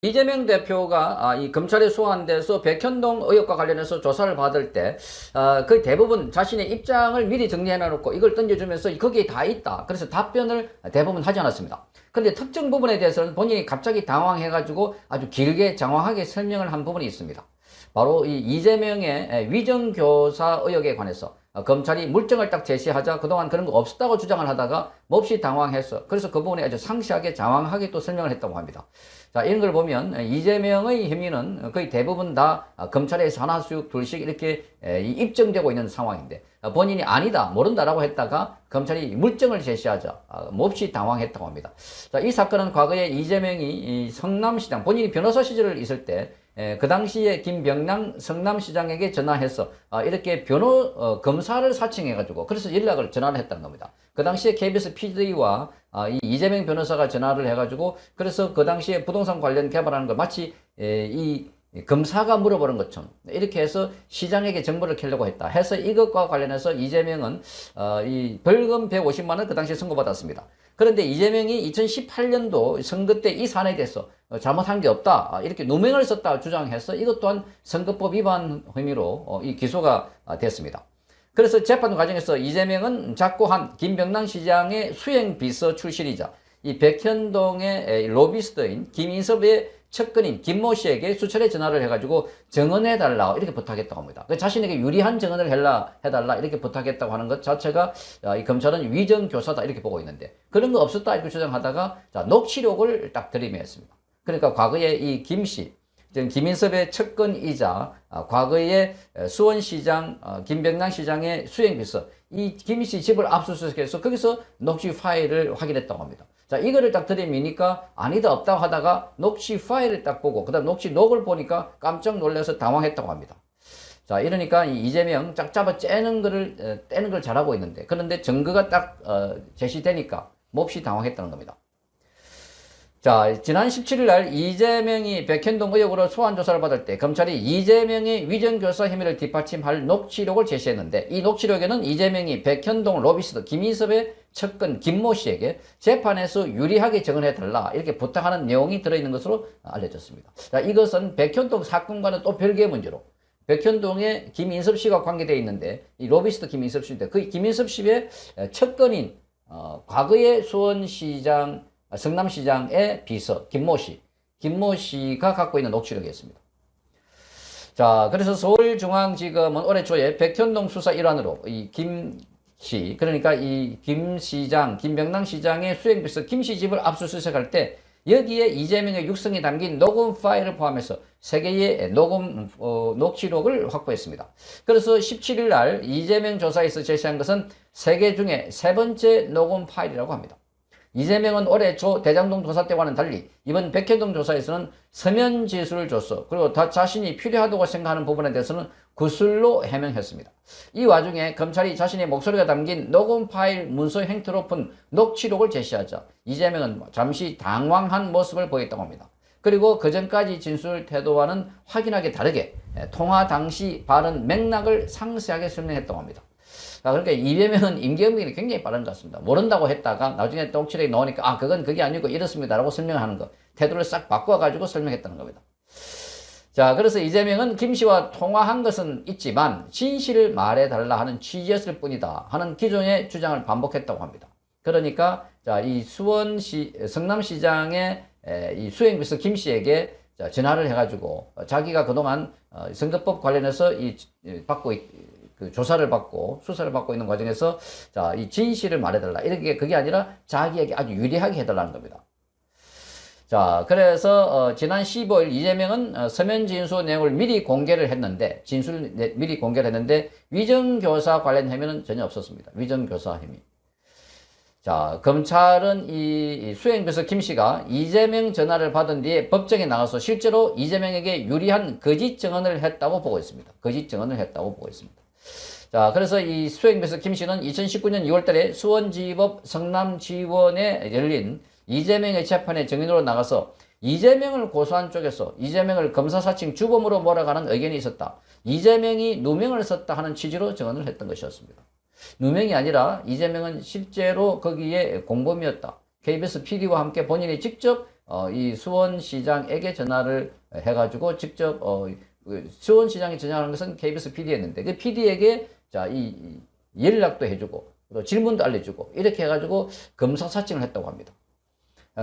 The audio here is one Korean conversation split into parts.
이재명 대표가 이 검찰에 소환돼서 백현동 의혹과 관련해서 조사를 받을 때 거의 대부분 자신의 입장을 미리 정리해놓고 이걸 던져주면서 거기에 다 있다. 그래서 답변을 대부분 하지 않았습니다. 근데 특정 부분에 대해서는 본인이 갑자기 당황해가지고 아주 길게 장황하게 설명을 한 부분이 있습니다. 바로 이 이재명의 위정교사 의혹에 관해서 검찰이 물증을 딱 제시하자 그동안 그런 거 없었다고 주장을 하다가 몹시 당황해서 그래서 그 부분에 아주 상세하게 장황하게 또 설명을 했다고 합니다. 자, 이런 걸 보면 이재명의 혐의는 거의 대부분 다 검찰의 산하수육 둘씩 이렇게 입증되고 있는 상황인데 본인이 아니다 모른다라고 했다가 검찰이 물증을 제시하자 몹시 당황했다고 합니다. 자, 이 사건은 과거에 이재명이 성남시장 본인이 변호사 시절을 있을 때 그 당시에 김병남 성남시장에게 전화해서 이렇게 검사를 사칭해가지고 그래서 연락을 전화를 했다는 겁니다. 그 당시에 KBS PD와 이 이재명 변호사가 전화를 해가지고 그래서 그 당시에 부동산 관련 개발하는 걸 마치 이 검사가 물어보는 것처럼 이렇게 해서 시장에게 정보를 캐려고 했다 해서 이것과 관련해서 이재명은 이 벌금 150만 원 그 당시에 선고받았습니다. 그런데 이재명이 2018년도 선거 때 이 사안에 대해서 잘못한 게 없다 이렇게 누명을 썼다 주장해서 이것 또한 선거법 위반 혐의로 이 기소가 됐습니다. 그래서 재판 과정에서 이재명은 작고한 김병남 시장의 수행비서 출신이자 이 백현동의 로비스트인 김인섭의 측근인 김모 씨에게 수차례 전화를 해가지고 증언해달라 이렇게 부탁했다고 합니다. 자신에게 유리한 증언을 해달라 이렇게 부탁했다고 하는 것 자체가 이 검찰은 위정교사다 이렇게 보고 있는데 그런 거 없었다 이렇게 주장하다가 녹취록을 딱 들이매했습니다. 그러니까 과거에 이 김 씨, 김인섭의 측근이자 과거에 수원시장 김병남 시장의 수행비서 이 김 씨 집을 압수수색해서 거기서 녹취 파일을 확인했다고 합니다. 자, 이거를 딱 들이미니까 아니다 없다고 하다가 녹취 파일을 딱 보고 그다음 녹취 녹을 보니까 깜짝 놀라서 당황했다고 합니다. 자, 이러니까 이재명 짝 잡아 떼는 걸 잘하고 있는데 그런데 증거가 딱 제시되니까 몹시 당황했다는 겁니다. 자, 지난 17일 날 이재명이 백현동 의혹으로 소환 조사를 받을 때 검찰이 이재명의 위정교사 혐의를 뒷받침할 녹취록을 제시했는데 이 녹취록에는 이재명이 백현동 로비스트 김인섭의 측근 김모 씨에게 재판에서 유리하게 증언해달라 이렇게 부탁하는 내용이 들어있는 것으로 알려졌습니다. 자, 이것은 백현동 사건과는 또 별개의 문제로 백현동에 김인섭 씨가 관계되어 있는데 이 로비스트 김인섭 씨인데 그 김인섭 씨의 측근인 과거의 수원시장 성남시장의 비서 김모 씨가 갖고 있는 녹취록이었습니다. 자, 그래서 서울중앙지검은 올해 초에 백현동 수사 일환으로 이 김 씨, 그러니까 이 김병남 시장의 수행비서 김 씨 집을 압수수색할 때 여기에 이재명의 육성이 담긴 녹음 파일을 포함해서 3개의 녹취록을 확보했습니다. 그래서 17일 날 이재명 조사에서 제시한 것은 3개 중에 3번째 녹음 파일이라고 합니다. 이재명은 올해 초 대장동 조사 때와는 달리 이번 백현동 조사에서는 서면 지수를 줬어. 그리고 다 자신이 필요하다고 생각하는 부분에 대해서는 구술로 해명했습니다. 이 와중에 검찰이 자신의 목소리가 담긴 녹음 파일 문서 형태로 푼 녹취록을 제시하자 이재명은 잠시 당황한 모습을 보였다고 합니다. 그리고 그전까지 진술 태도와는 확연하게 다르게 통화 당시 발언 맥락을 상세하게 설명했다고 합니다. 그러니까 이재명은 임기응변이 굉장히 빠른 것 같습니다. 모른다고 했다가 나중에 녹취록이 나오니까 그건 그게 아니고 이렇습니다라고 설명하는 거. 태도를 싹 바꿔가지고 설명했다는 겁니다. 자, 그래서 이재명은 김 씨와 통화한 것은 있지만 진실을 말해달라 하는 취지였을 뿐이다 하는 기존의 주장을 반복했다고 합니다. 그러니까 자, 이 성남시장의 이 수행비서 김 씨에게 전화를 해가지고 자기가 그동안 선거법 관련해서 조사를 받고 수사를 받고 있는 과정에서 자, 이 진실을 말해달라 이렇게 그게 아니라 자기에게 아주 유리하게 해달라는 겁니다. 자, 그래서 지난 15일 이재명은 서면 진술 내용을 미리 공개를 했는데 미리 공개를 했는데 위정교사 관련 혐의는 전혀 없었습니다. 위정교사 혐의. 자, 검찰은 이 수행비서 김 씨가 이재명 전화를 받은 뒤에 법정에 나가서 실제로 이재명에게 유리한 거짓 증언을 했다고 보고 있습니다. 거짓 증언을 했다고 보고 있습니다. 자, 그래서 이 수행비서 김 씨는 2019년 2월달에 수원지법 성남지원에 열린 이재명의 재판에 증인으로 나가서 이재명을 고소한 쪽에서 이재명을 검사사칭 주범으로 몰아가는 의견이 있었다. 이재명이 누명을 썼다 하는 취지로 증언을 했던 것이었습니다. 누명이 아니라 이재명은 실제로 거기에 공범이었다. KBS PD와 함께 본인이 직접 이 수원시장에게 전화를 해가지고 직접 수원시장에 전화하는 것은 KBS PD였는데 그 PD에게 자, 이 연락도 해주고 또 질문도 알려주고 이렇게 해가지고 검사 사칭을 했다고 합니다.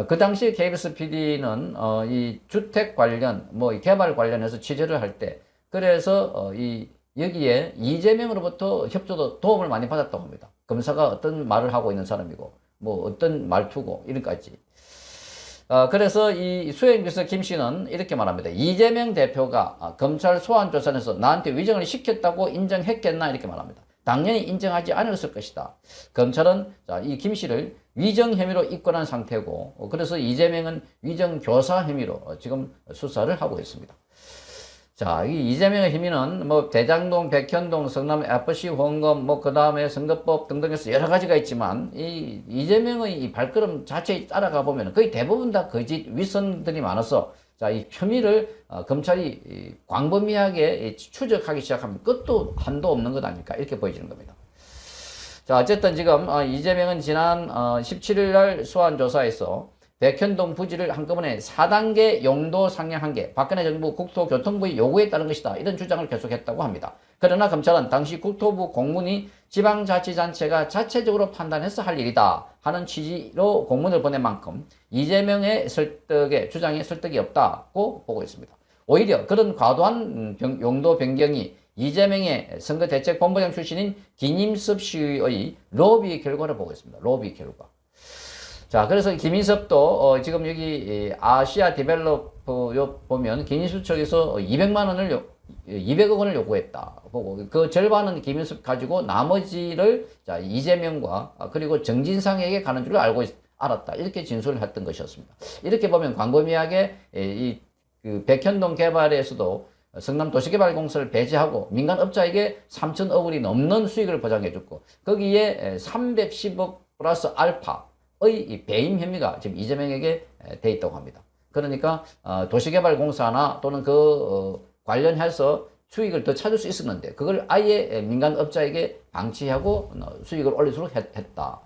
그 당시 KBS PD는 이 주택 관련 뭐 개발 관련해서 취재를 할 때 그래서 여기에 이재명으로부터 협조도 도움을 많이 받았다고 합니다. 검사가 어떤 말을 하고 있는 사람이고 뭐 어떤 말투고 이런까지. 그래서 이 수행비서 김 씨는 이렇게 말합니다. 이재명 대표가 검찰 소환 조사에서 나한테 위정을 시켰다고 인정했겠나 이렇게 말합니다. 당연히 인정하지 않았을 것이다. 검찰은 이 김 씨를 위정 혐의로 입건한 상태고 그래서 이재명은 위정 교사 혐의로 지금 수사를 하고 있습니다. 자, 이 이재명의 혐의는 뭐 대장동, 백현동, 성남 FC 후원금, 뭐 그 다음에 선거법 등등에서 여러 가지가 있지만 이 이재명의 이 발걸음 자체에 따라가 보면 거의 대부분 다 거짓 윗선들이 많아서 자, 이 혐의를 검찰이 광범위하게 추적하기 시작하면 끝도 한도 없는 것 아닙니까? 이렇게 보여지는 겁니다. 자, 어쨌든 지금 이재명은 지난 17일 날 소환 조사에서 백현동 부지를 한꺼번에 4단계 용도 상향한 게 박근혜 정부 국토교통부의 요구에 따른 것이다. 이런 주장을 계속했다고 합니다. 그러나 검찰은 당시 국토부 공문이 지방자치단체가 자체적으로 판단해서 할 일이다 하는 취지로 공문을 보낸 만큼 이재명의 주장에 설득이 없다고 보고 있습니다. 오히려 그런 과도한 용도 변경이 이재명의 선거대책본부장 출신인 김인섭 씨의 로비 결과를 보고 있습니다. 로비 결과. 자, 그래서 김인섭도 지금 여기 아시아 디벨로퍼 보면 김인섭 쪽에서 200억 원을 요구했다 보고 그 절반은 김인섭 가지고 나머지를 자, 이재명과 그리고 정진상에게 가는 줄 알았다 이렇게 진술을 했던 것이었습니다. 이렇게 보면 광범위하게 그 백현동 개발에서도 성남 도시개발공사를 배제하고 민간업자에게 3천억 원이 넘는 수익을 보장해줬고 거기에 310억 플러스 알파 의 배임 혐의가 지금 이재명에게 돼 있다고 합니다. 그러니까 도시개발공사나 또는 관련해서 수익을 더 찾을 수 있었는데 그걸 아예 민간업자에게 방치하고 수익을 올릴수록 했다.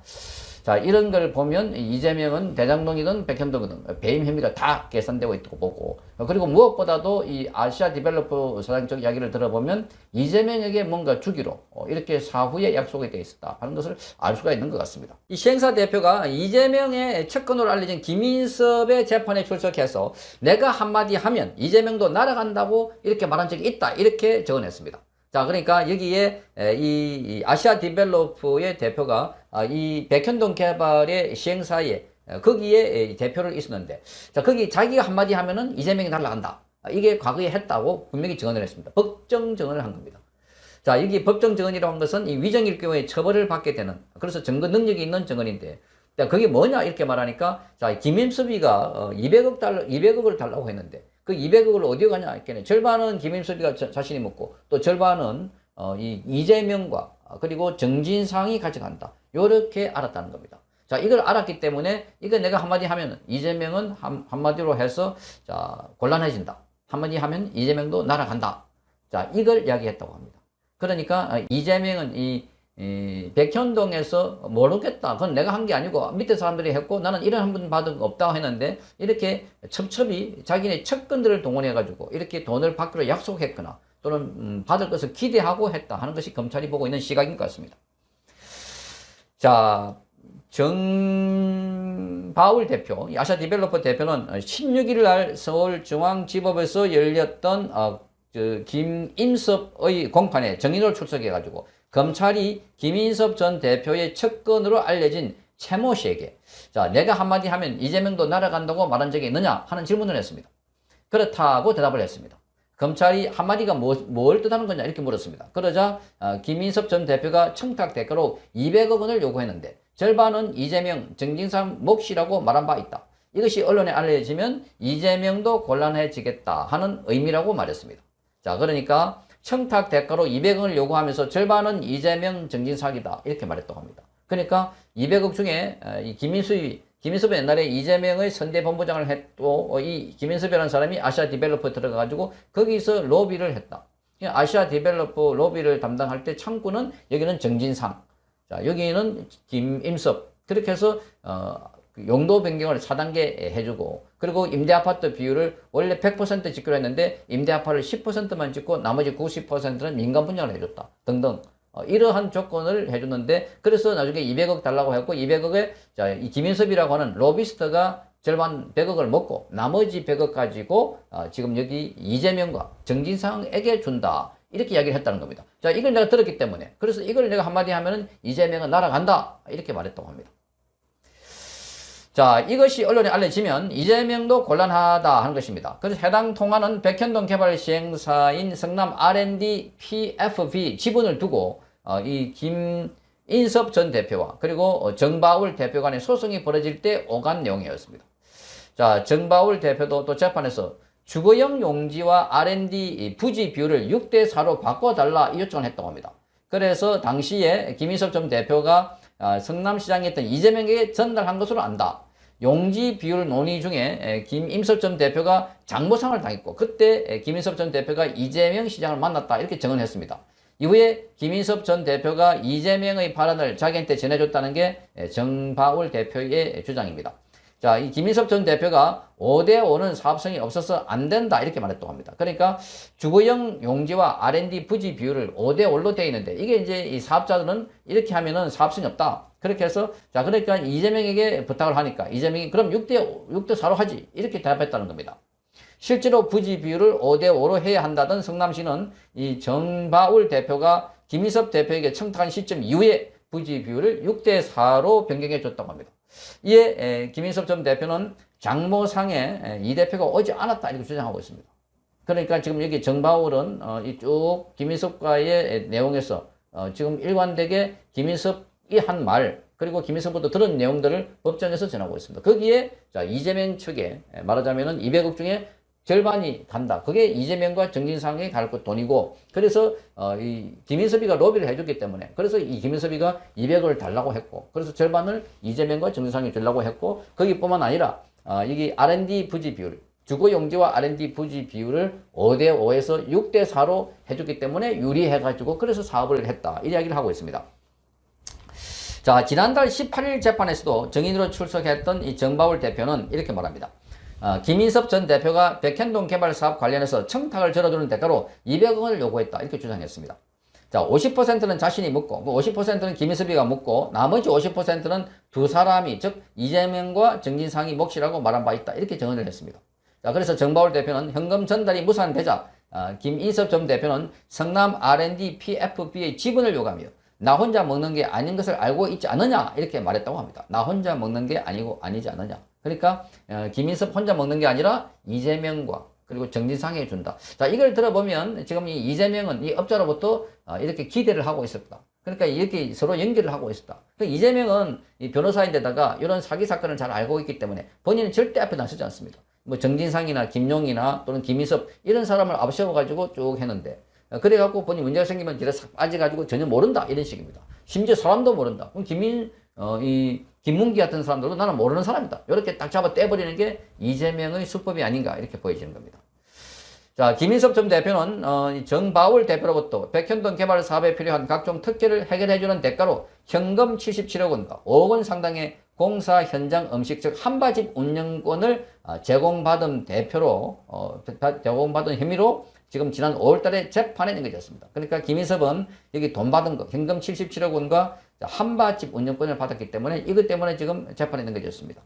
자, 이런 걸 보면 이재명은 대장동이든 백현동이든 배임 혐의가 다 계산되고 있다고 보고 그리고 무엇보다도 이 아시아 디벨로퍼 사장 쪽 이야기를 들어보면 이재명에게 뭔가 주기로 이렇게 사후에 약속이 되어 있었다 하는 것을 알 수가 있는 것 같습니다. 이 시행사 대표가 이재명의 측근으로 알려진 김인섭의 재판에 출석해서 내가 한마디 하면 이재명도 날아간다고 이렇게 말한 적이 있다 이렇게 적어냈습니다. 자, 그러니까 여기에 이 아시아 디벨로퍼의 대표가 이 백현동 개발의 시행사에 거기에 대표를 있었는데 자, 거기 자기가 한마디 하면은 이재명이 날아간다. 이게 과거에 했다고 분명히 증언을 했습니다. 법정 증언을 한 겁니다. 자, 여기 법정 증언이라고 한 것은 이 위정일 경우에 처벌을 받게 되는 그래서 증거 능력이 있는 증언인데 자, 그게 뭐냐 이렇게 말하니까 자, 김인섭이가 200억을 달라고 했는데 그 200억을 어디에 가냐 했겠네. 절반은 김인섭이가 자신이 먹고 또 절반은 이재명과 그리고 정진상이 가져간다. 요렇게 알았다는 겁니다. 자, 이걸 알았기 때문에 이거 내가 한마디 하면 이재명은 한마디로 해서 자, 곤란해진다. 한마디 하면 이재명도 날아간다. 자, 이걸 이야기했다고 합니다. 그러니까 이재명은 이 백현동에서 모르겠다. 그건 내가 한 게 아니고 밑에 사람들이 했고 나는 이런 한 번 받은 거 없다고 했는데 이렇게 첩첩이 자기네 측근들을 동원해가지고 이렇게 돈을 받기로 약속했거나 또는 받을 것을 기대하고 했다 하는 것이 검찰이 보고 있는 시각인 것 같습니다. 자, 정바울 대표, 아시아 디벨로퍼 대표는 16일 날 서울중앙지법에서 열렸던 김인섭의 공판에 증인으로 출석해가지고 검찰이 김인섭 전 대표의 측근으로 알려진 최모 씨에게 자, 내가 한마디 하면 이재명도 날아간다고 말한 적이 있느냐 하는 질문을 했습니다. 그렇다고 대답을 했습니다. 검찰이 한마디가 뭘 뜻하는 거냐 이렇게 물었습니다. 그러자 김인섭 전 대표가 청탁 대가로 200억 원을 요구했는데 절반은 이재명, 정진상 몫이라고 말한 바 있다. 이것이 언론에 알려지면 이재명도 곤란해지겠다 하는 의미라고 말했습니다. 자, 그러니까 청탁 대가로 200억을 요구하면서 절반은 이재명, 정진상이다 이렇게 말했다고 합니다. 그러니까 200억 중에 이 김인섭은 옛날에 이재명의 선대본부장을 했고 이 김인섭이라는 사람이 아시아 디벨로퍼에 들어가가지고 거기서 로비를 했다. 아시아 디벨로퍼 로비를 담당할 때 창구는 여기는 정진상, 자, 여기는 김인섭 그렇게 해서 그 용도 변경을 4단계 해주고, 그리고 임대아파트 비율을 원래 100% 짓기로 했는데 임대아파트를 10%만 짓고 나머지 90%는 민간 분양을 해줬다 등등. 이러한 조건을 해줬는데, 그래서 나중에 200억 달라고 했고, 200억에 자, 이 김인섭이라고 하는 로비스트가 절반 100억을 먹고 나머지 100억 가지고 지금 여기 이재명과 정진상에게 준다, 이렇게 이야기를 했다는 겁니다. 자, 이걸 내가 들었기 때문에, 그래서 이걸 내가 한마디 하면은 이재명은 날아간다, 이렇게 말했다고 합니다. 자, 이것이 언론에 알려지면 이재명도 곤란하다 하는 것입니다. 그래서 해당 통화는 백현동 개발 시행사인 성남 R&D PFB 지분을 두고 이 김인섭 전 대표와 그리고 정바울 대표 간의 소송이 벌어질 때 오간 내용이었습니다. 자, 정바울 대표도 또 재판에서 주거용 용지와 R&D 부지 비율을 6대4로 바꿔달라 이 요청을 했다고 합니다. 그래서 당시에 김인섭 전 대표가 성남시장에 있던 이재명에게 전달한 것으로 안다. 용지 비율 논의 중에 김인섭 전 대표가 장모상을 당했고, 그때 김인섭 전 대표가 이재명 시장을 만났다, 이렇게 증언했습니다. 이후에 김인섭 전 대표가 이재명의 발언을 자기한테 전해줬다는 게 정바울 대표의 주장입니다. 자, 이 김인섭 전 대표가 5대5는 사업성이 없어서 안 된다, 이렇게 말했다고 합니다. 그러니까 주거용 용지와 R&D 부지 비율을 5대5로 되어 있는데, 이게 이제 이 사업자들은 이렇게 하면은 사업성이 없다. 그렇게 해서, 자, 그러니까 이재명에게 부탁을 하니까 이재명이 그럼 6대4로 하지, 이렇게 대답했다는 겁니다. 실제로 부지 비율을 5대5로 해야 한다던 성남시는 이 정바울 대표가 김인섭 대표에게 청탁한 시점 이후에 부지 비율을 6대4로 변경해 줬다고 합니다. 이에 김인섭 전 대표는 장모상에 이 대표가 오지 않았다, 이렇게 주장하고 있습니다. 그러니까 지금 여기 정바울은 이쭉 김인섭과의 내용에서 지금 일관되게 김인섭이 한 말, 그리고 김인섭부터 들은 내용들을 법정에서 전하고 있습니다. 거기에 자, 이재명 측에 말하자면은 200억 중에 절반이 간다. 그게 이재명과 정진상에 갈 돈이고, 그래서 이 김인섭이가 로비를 해줬기 때문에, 그래서 이 김인섭이가 200억을 달라고 했고, 그래서 절반을 이재명과 정진상이 주려고 했고, 거기뿐만 아니라 여기 R&D 부지 비율, 주거용지와 R&D 부지 비율을 5대5에서 6대4로 해줬기 때문에 유리해가지고 그래서 사업을 했다, 이 이야기를 하고 있습니다. 자, 지난달 18일 재판에서도 증인으로 출석했던 이 정바울 대표는 이렇게 말합니다. 김인섭 전 대표가 백현동 개발 사업 관련해서 청탁을 절어주는 대가로 200억 원을 요구했다, 이렇게 주장했습니다. 자, 50%는 자신이 묻고, 50%는 김인섭이가 묻고, 나머지 50%는 두 사람이, 즉 이재명과 정진상이 몫이라고 말한 바 있다, 이렇게 증언을 했습니다. 자, 그래서 정바울 대표는 현금 전달이 무산되자 김인섭 전 대표는 성남 R&D PFB의 지분을 요구하며 나 혼자 먹는 게 아닌 것을 알고 있지 않느냐, 이렇게 말했다고 합니다. 나 혼자 먹는 게 아니지 않느냐. 그러니까 김인섭 혼자 먹는 게 아니라 이재명과 그리고 정진상에 준다. 자, 이걸 들어보면 지금 이 이재명은 이 업자로부터 이렇게 기대를 하고 있었다. 그러니까 이렇게 서로 연결을 하고 있었다. 그러니까 이재명은 이 변호사인데다가 이런 사기 사건을 잘 알고 있기 때문에 본인은 절대 앞에 나서지 않습니다. 뭐 정진상이나 김용이나 또는 김인섭 이런 사람을 앞세워가지고 쭉 했는데, 그래갖고 본인 문제가 생기면 뒤로 싹 빠져가지고 전혀 모른다, 이런 식입니다. 심지어 사람도 모른다. 그럼 김문기 같은 사람들도 나는 모르는 사람이다, 이렇게 딱 잡아 떼버리는 게 이재명의 수법이 아닌가, 이렇게 보여지는 겁니다. 자, 김인섭 전 대표는 정바울 대표로부터 백현동 개발 사업에 필요한 각종 특혜를 해결해주는 대가로 현금 77억 원과 5억 원 상당의 공사 현장 음식, 즉 한바집 운영권을 제공받은 혐의로 지금 지난 5월달에 재판에 넘겨졌습니다. 그러니까 김인섭은 여기 돈 받은 거, 현금 77억 원과 한바집 운영권을 받았기 때문에 이것 때문에 지금 재판에 넘겨졌습니다.